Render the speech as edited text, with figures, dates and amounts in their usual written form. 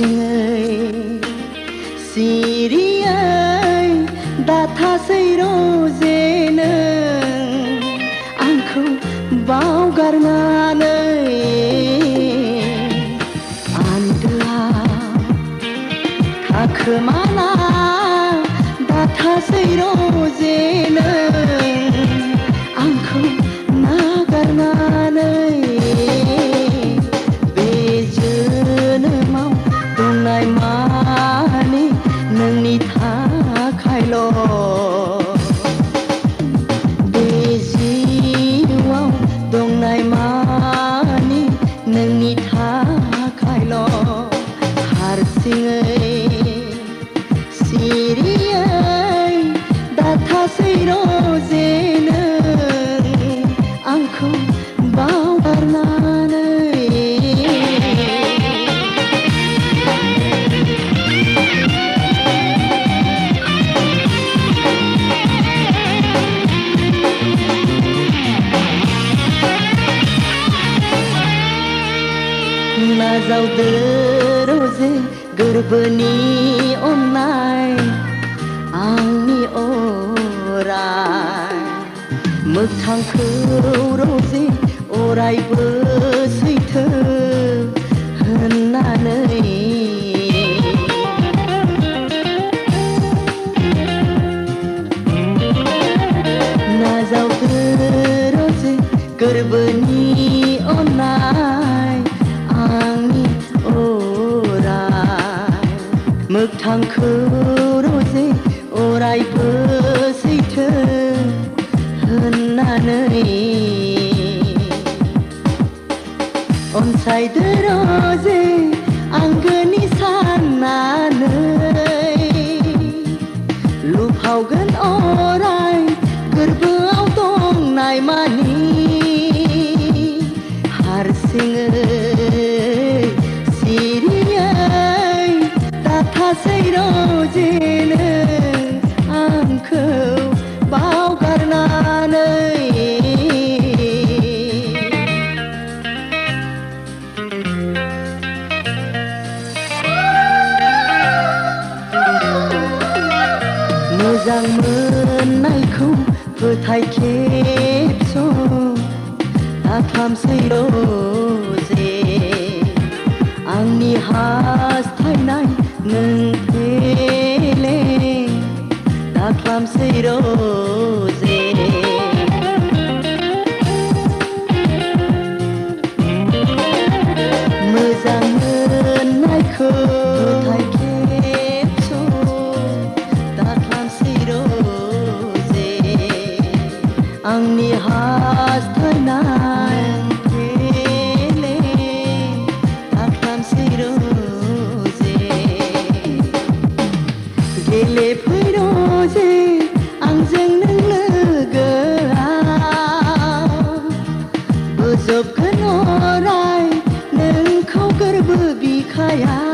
हारसिङै सिरियै दाथासै रजे नों आंखौ बावगारनानै आन्दोआव थाखोमाना दाथासै रजे नों आंखौ नागारनानै बे जोनोमाव दंनाय मानि नोंनि थाखायल' बे जिउआव दंनाय मानि नोंनि थाखायल' हारसिङै सिरियै दाथासै रजे नों आंखौ बावगारनानै नाजावदो रजे गोरबोनि अननाय आंनि अराय मोगथांखौ रजे अरायबो सैथो होननानै नाजावदो रजे गोरबोनि अननाय आंनि अराय मोगथांखौ रजे अरायबो सैथो होननानै अनसायदो रजे आंगोनि साननानै लुफावगोन अराय गोरबोआव दंनाय मानि हारसिङै सिरियै दाथासै रजे नों आंखौ बावगारनानै मोजां मोननायखौ फोथाय खेबस' दाखामसै रजे आंनि हास्थायनाय नों फेलें दाखामसै रजे मोजां मोननायखौ फोथाय खेबस' दाखामसै रजे आंनि हास्थायनाय गेलेफै रजे आंजों नों लोगोआव बोजबगोन अराय नोंखौ गोरबो बिखायाव